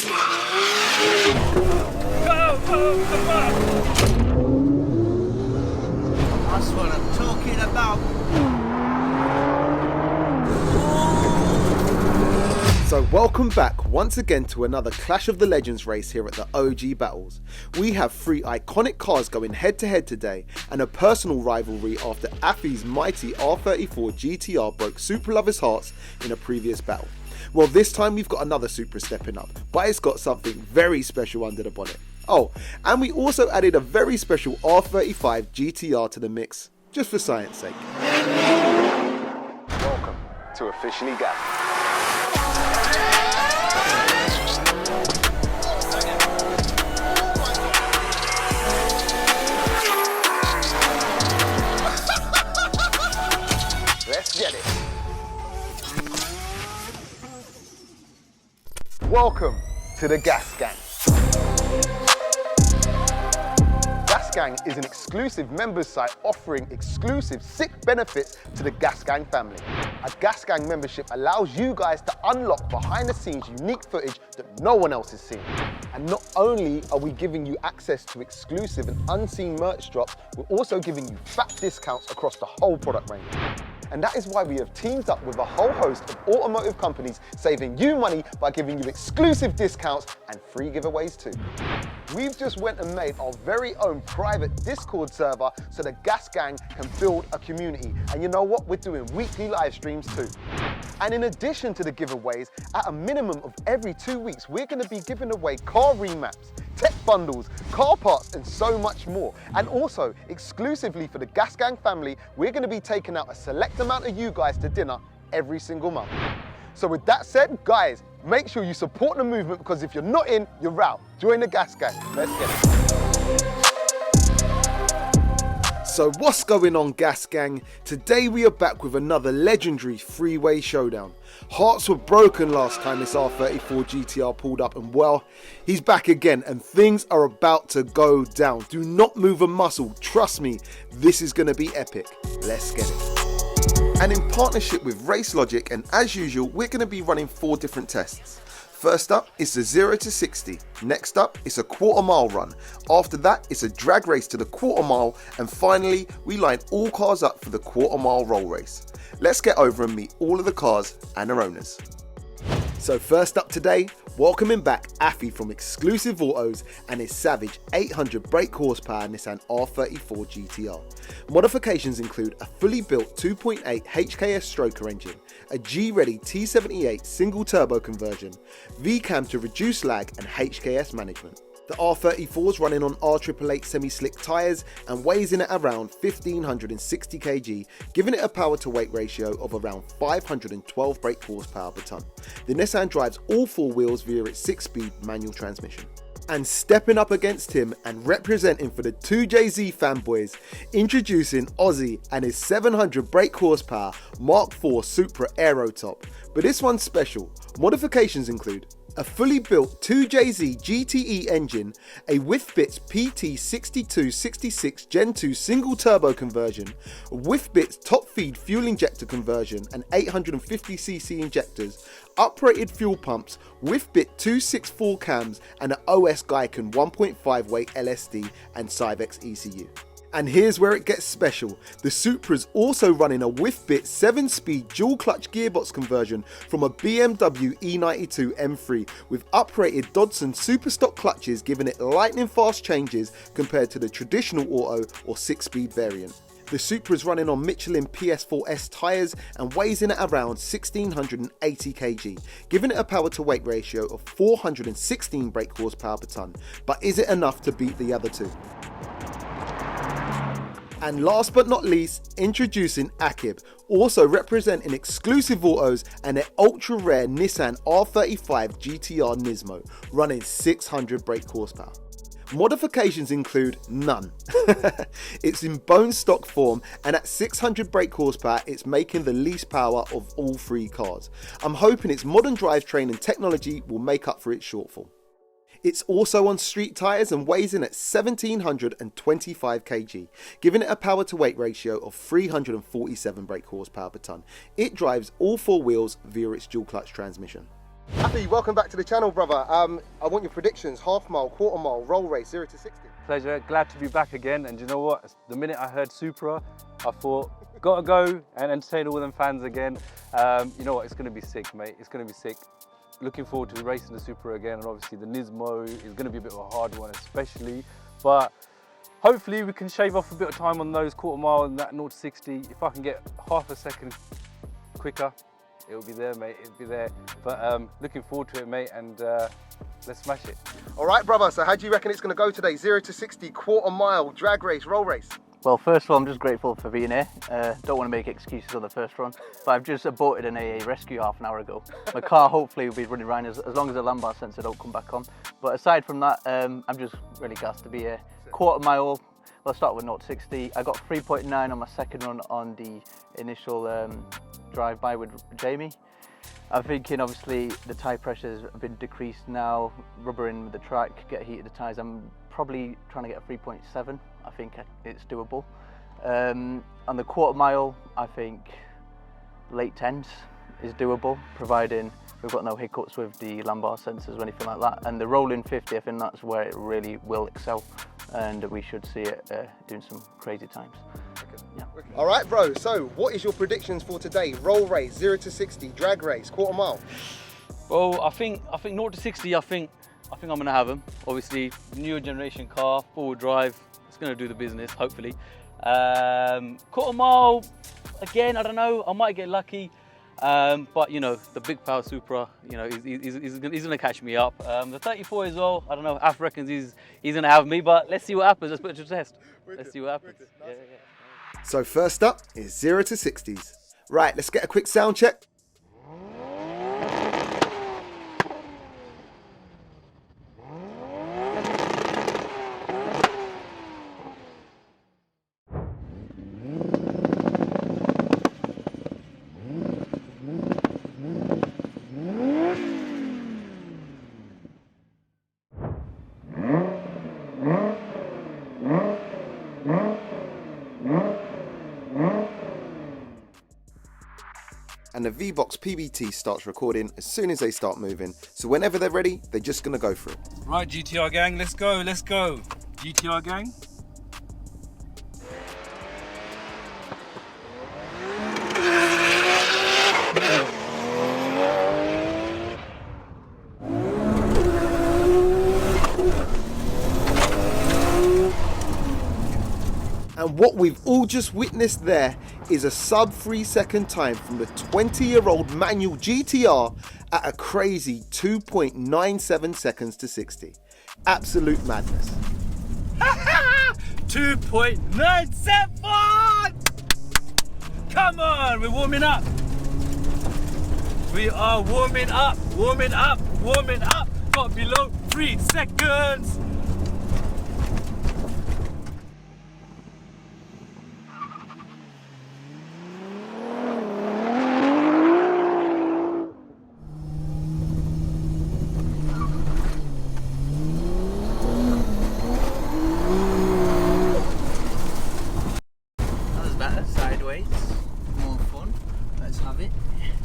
That's what I'm talking about. So welcome back once again to another Clash of the Legends race here at the OG Battles. We have 3 iconic cars going head to head today and a personal rivalry after Afi's mighty R34 GTR broke Supra lovers' hearts in a previous battle. Well, this time we've got another Supra stepping up, but it's got something very special under the bonnet. Oh, and we also added a very special R35 GTR to the mix, just for science sake. Welcome to Officially Gas. Let's get it. Welcome to the Gas Gang. Gas Gang is an exclusive members site offering exclusive sick benefits to the Gas Gang family. A Gas Gang membership allows you guys to unlock behind the scenes unique footage that no one else has seen. And not only are we giving you access to exclusive and unseen merch drops, we're also giving you fat discounts across the whole product range. And that is why we have teamed up with a whole host of automotive companies, saving you money by giving you exclusive discounts and free giveaways too. We've just went and made our very own private Discord server so the Gas Gang can build a community. And you know what? We're doing weekly live streams too. And in addition to the giveaways, at a minimum of every 2 weeks, we're going to be giving away car remaps, tech bundles, car parts, and so much more. And also, exclusively for the Gas Gang family, we're going to be taking out a select amount of you guys to dinner every single month. So with that said, guys, make sure you support the movement, because if you're not in, you're out. Join the Gas Gang. Let's get it. So what's going on, Gas Gang? Today we are back with another legendary freeway showdown. Hearts were broken last time this R34 GTR pulled up, and well, he's back again and things are about to go down. Do not move a muscle, trust me, this is going to be epic. Let's get it. And in partnership with Race Logic, and as usual, we're going to be running 4 different tests. First up, it's a 0 to 60. Next up, it's a quarter mile run. After that, it's a drag race to the quarter mile. And finally, we line all cars up for the quarter mile roll race. Let's get over and meet all of the cars and their owners. So first up today, welcoming back Afi from Exclusive Autos and his savage 800 brake horsepower Nissan R34 GTR. Modifications include a fully built 2.8 HKS stroker engine, a G-ready T78 single turbo conversion, V-cam to reduce lag, and HKS management. The R34 is running on R888 semi-slick tyres and weighs in at around 1560 kg, giving it a power to weight ratio of around 512 brake horsepower per tonne. The Nissan drives all 4 wheels via its 6-speed manual transmission. And stepping up against him and representing for the 2JZ fanboys, introducing Ozzy and his 700 brake horsepower Mark IV Supra Aerotop. But this one's special. Modifications include a fully built 2JZ GTE engine, a Withbits PT6266 Gen 2 single turbo conversion, a Withbits top feed fuel injector conversion and 850cc injectors, uprated fuel pumps, Withbit 264 cams, and an OS Geiken 1.5 weight LSD and Cyvex ECU. And here's where it gets special. The Supra's also running a Withbit 7-speed dual clutch gearbox conversion from a BMW E92 M3 with uprated Dodson Superstock clutches, giving it lightning fast changes compared to the traditional auto or 6-speed variant. The Supra is running on Michelin PS4S tyres and weighs in at around 1680 kg, giving it a power to weight ratio of 416 brake horsepower per tonne. But is it enough to beat the other two? And last but not least, introducing Akib, also representing Exclusive Autos and their ultra rare Nissan R35 GTR NISMO, running 600 brake horsepower. Modifications include none. It's in bone stock form, and at 600 brake horsepower it's making the least power of all 3 cars. I'm hoping its modern drivetrain and technology will make up for its shortfall. It's also on street tyres and weighs in at 1725 kg, giving it a power to weight ratio of 347 brake horsepower per tonne. It drives all 4 wheels via its dual clutch transmission. Happy, welcome back to the channel, brother. I want your predictions, half mile, quarter mile, roll race, 0 to 60. Pleasure, glad to be back again. And you know what? The minute I heard Supra, I thought, gotta go and entertain all them fans again. You know what? It's gonna be sick, mate. It's gonna be sick. Looking forward to racing the Supra again, and obviously the Nismo is gonna be a bit of a hard one, especially. But hopefully we can shave off a bit of time on those quarter mile and that 0 to 60. If I can get half a second quicker, it'll be there, mate. It'll be there. But looking forward to it, mate, and let's smash it. All right, brother, so how do you reckon it's going to go today? 0 to 60, quarter mile, drag race, roll race? Well, first of all, I'm just grateful for being here. Don't want to make excuses on the first run, but I've just aborted an AA rescue half an hour ago. My car hopefully will be running around as long as the lumbar sensor don't come back on. But aside from that, I'm just really gassed to be here. Quarter mile, I'll start with 0 to 60. I got 3.9 on my second run on the initial drive-by with Jamie. I'm thinking obviously the tyre pressures have been decreased now, rubber in with the track, get heated the tyres. I'm probably trying to get a 3.7. I think it's doable. On the quarter mile, I think late 10s is doable, providing we've got no hiccups with the lumbar sensors or anything like that. And the rolling 50, I think that's where it really will excel, and we should see it doing some crazy times. Yeah. All right, bro, so what is your predictions for today? Roll race, 0 to 60, drag race, quarter mile? Well, I think 0 to 60, I think I'm gonna have them. Obviously, newer generation car, 4-wheel drive, it's gonna do the business, hopefully. Quarter mile, again, I don't know, I might get lucky. But you know, the big power Supra, you know, he's gonna catch me up. The 34 as well, I don't know, Af reckons he's gonna have me, but let's see what happens. Let's put it to the test. Let's see what happens. Yeah. So first up is 0 to 60s. Right, let's get a quick sound check. And the VBOX PBT starts recording as soon as they start moving. So whenever they're ready, they're just gonna go for it. Right, GTR gang, let's go, let's go. GTR gang. And what we've all just witnessed there is a sub 3 second time from the 20-year-old manual GTR at a crazy 2.97 seconds to 60. Absolute madness. 2.97! Come on, we're warming up. We are warming up, warming up, warming up. Got below 3 seconds.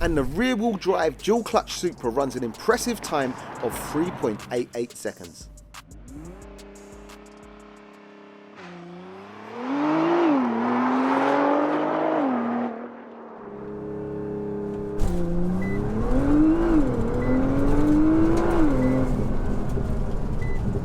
And the rear-wheel drive dual-clutch Supra runs an impressive time of 3.88 seconds.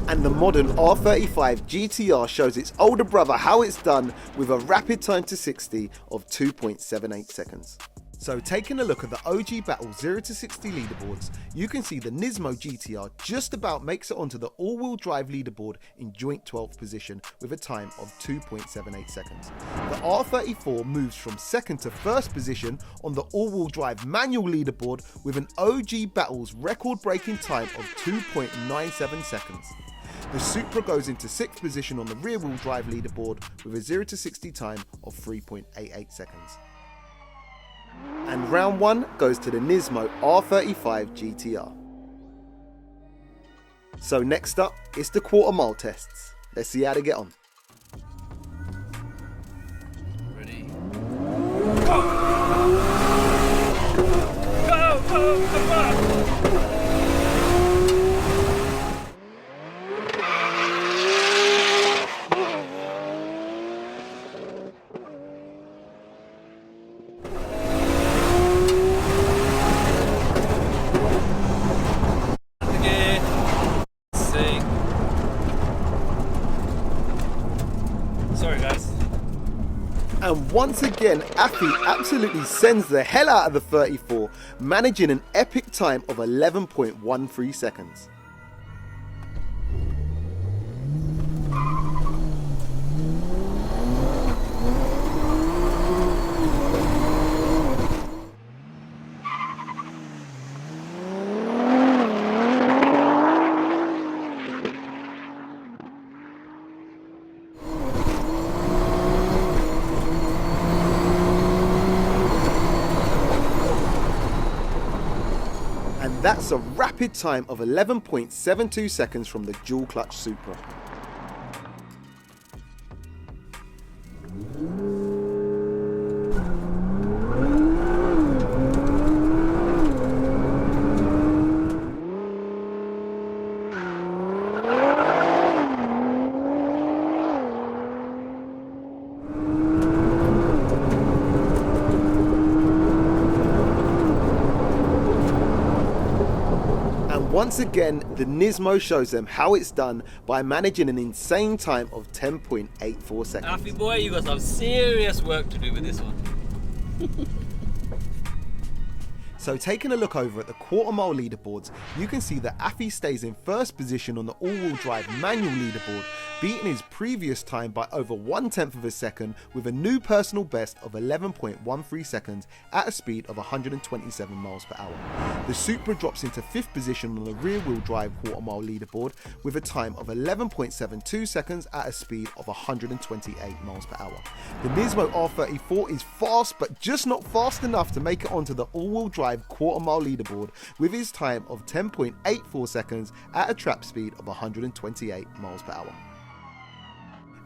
And the modern R35 GTR shows its older brother how it's done with a rapid time to 60 of 2.78 seconds. So taking a look at the OG Battle 0 to 60 leaderboards, you can see the Nismo GTR just about makes it onto the all-wheel drive leaderboard in joint 12th position with a time of 2.78 seconds. The R34 moves from second to first position on the all-wheel drive manual leaderboard with an OG Battle's record-breaking time of 2.97 seconds. The Supra goes into 6th position on the rear-wheel drive leaderboard with a 0 to 60 time of 3.88 seconds. And round 1 goes to the Nismo R35 GTR. So next up, it's the quarter mile tests. Let's see how they get on. Ready? Go! Go! Go! Come on! And once again, Afi absolutely sends the hell out of the 34, managing an epic time of 11.13 seconds. And that's a rapid time of 11.72 seconds from the dual clutch Supra. Once again, the Nismo shows them how it's done by managing an insane time of 10.84 seconds. Afi boy, you got some serious work to do with this one. So taking a look over at the quarter mile leaderboards, you can see that Afi stays in first position on the all-wheel drive manual leaderboard, beating his previous time by over 1/10 of a second with a new personal best of 11.13 seconds at a speed of 127 miles per hour. The Supra drops into 5th position on the rear wheel drive quarter mile leaderboard with a time of 11.72 seconds at a speed of 128 miles per hour. The Nismo R34 is fast, but just not fast enough to make it onto the all-wheel drive quarter mile leaderboard with his time of 10.84 seconds at a trap speed of 128 miles per hour.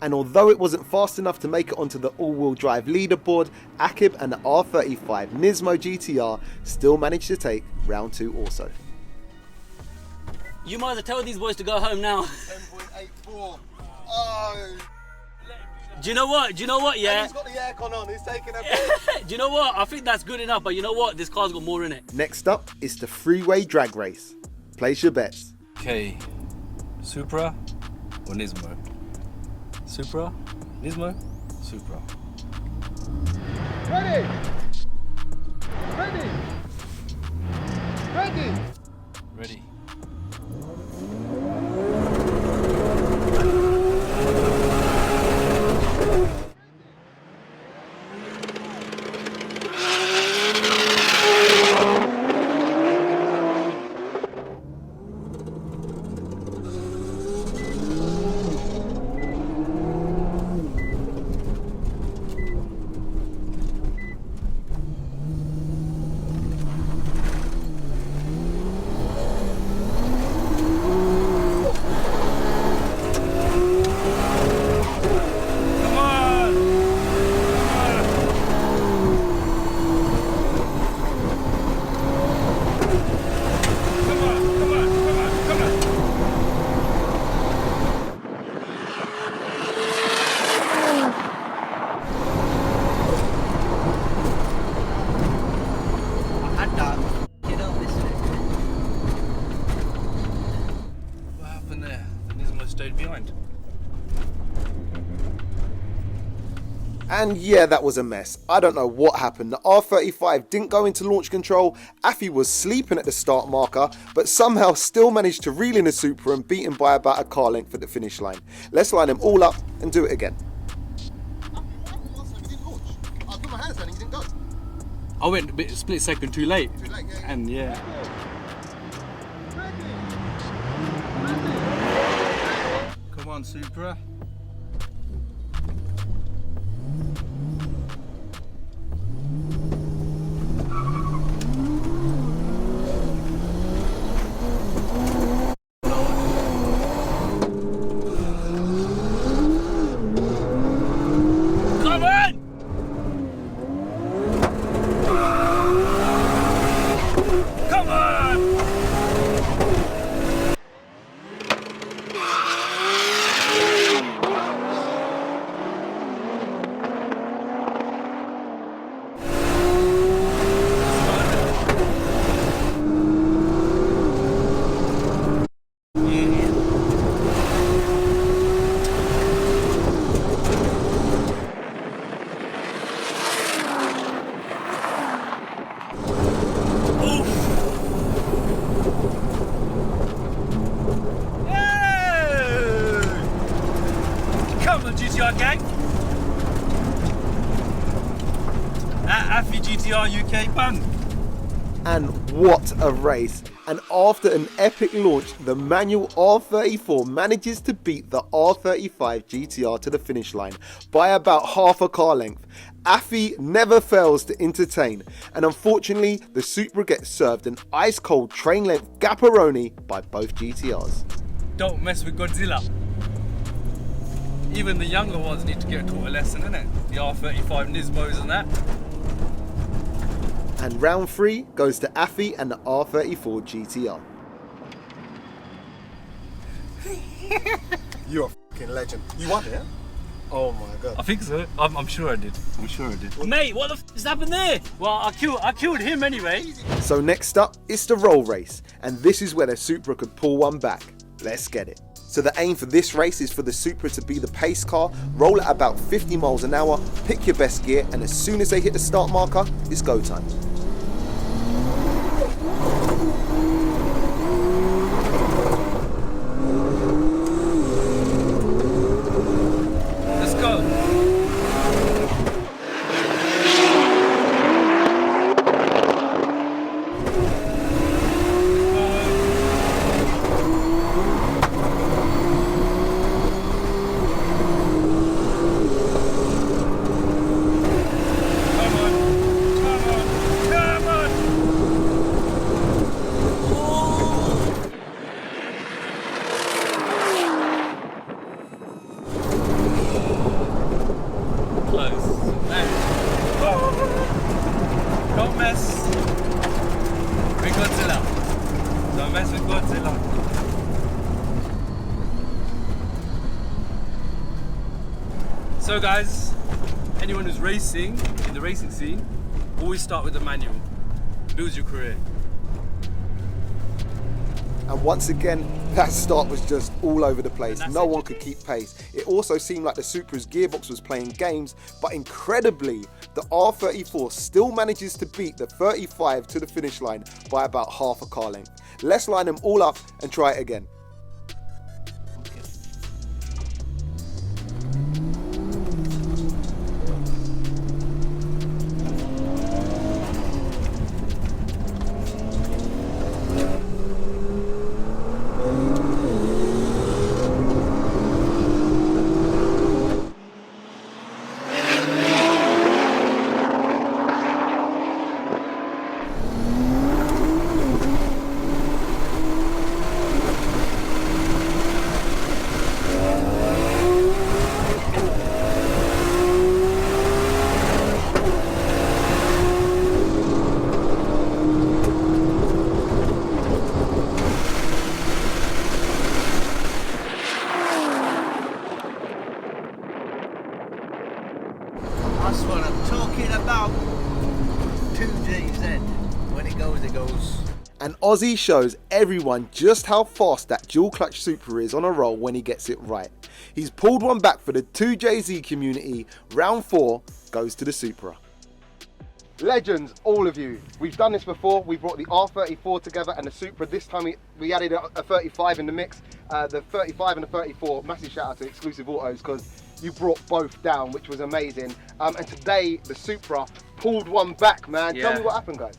And although it wasn't fast enough to make it onto the all-wheel drive leaderboard, Akib and the R35 Nismo GTR still managed to take round 2 also. You might as well tell these boys to go home now. 10.84. Oh. Do you know what? Yeah. He's got the aircon on, he's taking a Do you know what? I think that's good enough, but you know what? This car's got more in it. Next up is the freeway drag race. Place your bets. Okay, Supra or Nismo? Supra, Nismo, Supra. Ready! Ready! Ready! Ready. Behind. And yeah, that was a mess. I don't know what happened. The R35 didn't go into launch control, Afi was sleeping at the start marker, but somehow still managed to reel in a Supra and beat him by about a car length at the finish line. Let's line them all up and do it again. I went a bit split second too late. And yeah. Come on, Supra. Come on! Come on! GTR UK, bang! And what a race. And after an epic launch, the manual R34 manages to beat the R35 GTR to the finish line by about half a car length. Afi never fails to entertain, and unfortunately the Supra gets served an ice cold train length gapperoni by both GTRs. Don't mess with Godzilla. Even the younger ones need to get taught a lesson, innit? The R35 NISMOs and that. And round 3 goes to Afi and the R34 GTR. You're a fucking legend. You won it? Oh my god. I think so. I'm sure I did. I'm sure I did. Mate, what the f has happened there? Well, I killed him anyway. So next up, it's the roll race, and this is where the Supra could pull one back. Let's get it. So the aim for this race is for the Supra to be the pace car, roll at about 50 miles an hour, pick your best gear, and as soon as they hit the start marker, it's go time. Let's go. Don't mess with Godzilla. Don't mess with Godzilla. So guys, anyone who's racing in the racing scene, always start with the manual. Builds your career. And once again, that start was just all over the place. No one could keep pace. It also seemed like the Supra's gearbox was playing games, but incredibly, the R34 still manages to beat the 35 to the finish line by about half a car length. Let's line them all up and try it again. That's what I'm talking about. 2GZ. When it goes, it goes. And Ozzy shows everyone just how fast that dual clutch Supra is on a roll when he gets it right. He's pulled one back for the 2JZ community. Round 4 goes to the Supra. Legends, all of you. We've done this before. We brought the R34 together and the Supra. This time we added a 35 in the mix. The 35 and the 34, massive shout out to Exclusive Autos because you brought both down, which was amazing. And today the Supra pulled one back, man. Yeah. Tell me what happened, guys.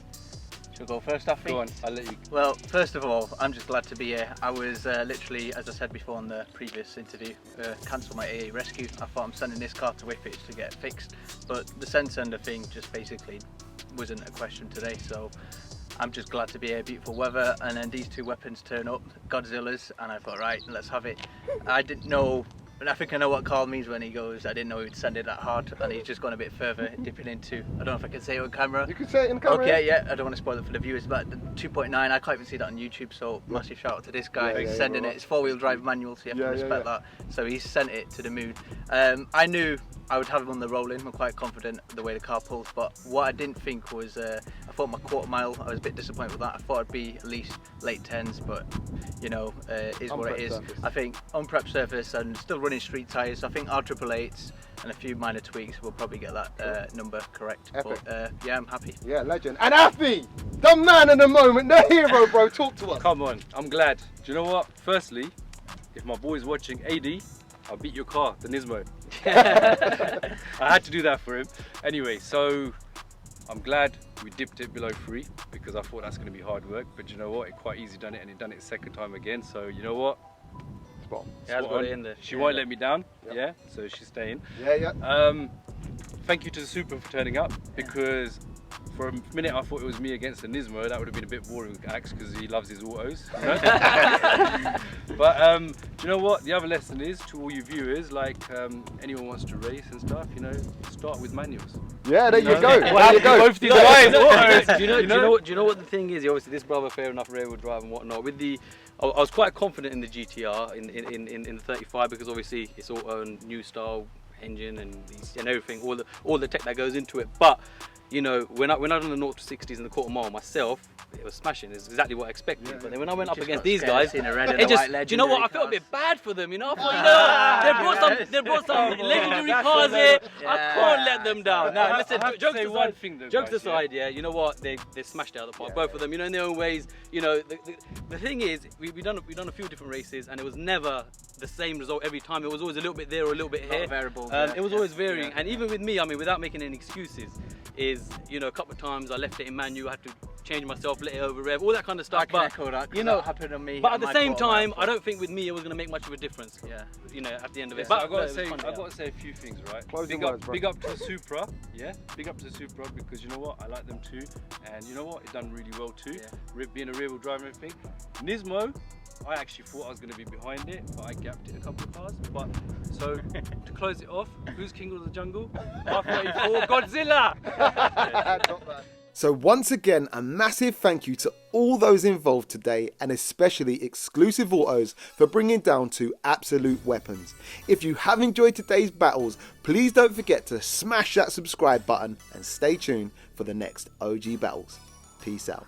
Should we go first, Afi? Go on, I'll let you. Well, first of all, I'm just glad to be here. I was literally, as I said before in the previous interview, cancelled my AA rescue. I thought I'm sending this car to Whippage to get it fixed, but the send sender thing just basically wasn't a question today, so I'm just glad to be here. Beautiful weather, and then these two weapons turn up, Godzillas, and I thought, right, let's have it. I didn't know, and I think I know what Carl means when he goes, I didn't know he'd send it that hard, and he's just gone a bit further, dipping into, I don't know if I can say it on camera. You can say it in the camera. Okay, yeah, I don't want to spoil it for the viewers, but the 2.9, I can't even see that on YouTube, so massive shout out to this guy who's sending it. It's 4-wheel drive manual, so you have to respect that. So he sent it to the moon. I knew I would have him on the rolling. I'm quite confident the way the car pulls, but what I didn't think was, I thought my quarter mile, I was a bit disappointed with that. I thought it'd be at least late 10s, but you know, is what it is. Surface. I think on prep surface and still running street tyres, so I think R888s and a few minor tweaks will probably get that number correct. Epic. But yeah, I'm happy. Yeah, legend. And Afi, the man of the moment, the hero, bro. Talk to us. Come on, I'm glad. Do you know what? Firstly, if my boy's watching, AD, I'll beat your car, the Nismo. I had to do that for him. Anyway, so I'm glad we dipped it below 3 because I thought that's going to be hard work. But you know what? It quite easy done it, and it done it the second time again. So you know what? Spot on. Yeah, I've got it in there. She won't let me down. Yeah, so she's staying. Yeah. Thank you to the Supra for turning up, because for a minute I thought it was me against the Nismo. That would have been a bit boring with Axe because he loves his autos. You know? But do you know what? The other lesson is to all you viewers, like anyone wants to race and stuff, you know, start with manuals. Yeah, there you go. Well, There you go. both these guys, autos. Do you know what the thing is? Obviously, this brother, fair enough, rear wheel drive and whatnot. With the, I was quite confident in the GTR in the 35 because obviously it's auto and new style engine and everything, all the tech that goes into it. But you know, when I done the 0 to 60s in the quarter mile myself, it was smashing. It's exactly what I expected. Yeah. But then when I went up against these guys, in a red and it a just, white do you know what? I felt a bit bad for them. You know, I thought, you know, they brought some legendary cars here. I can't let them down. No, listen, jokes aside, yeah, you know what? They smashed it out of the park, both of them. You know, in their own ways. You know, the thing is, we've done a few different races, and it was never the same result every time. It was always a little bit there or a little bit here. Variables. It was always varying, and even with me, I mean, without making any excuses, is, you know, a couple of times I left it in manual, I had to change myself, let it over rev, all that kind of stuff. I can echo that, you know, that happened to me. but at the same time, I don't think with me it was going to make much of a difference. Yeah. You know, at the end of it. So But I've got to say a few things, right? Big up to the Supra, yeah. Big up to the Supra, because you know what, I like them too, and you know what, it done really well too. Yeah. Being a rear wheel drive and everything. Nismo, I actually thought I was going to be behind it, but I gapped it a couple of cars. But so to close it off, who's king of the jungle? R34 Godzilla. Not bad. So once again, a massive thank you to all those involved today, and especially Exclusive Autos for bringing down 2 absolute weapons. If you have enjoyed today's battles, please don't forget to smash that subscribe button and stay tuned for the next OG battles. Peace out.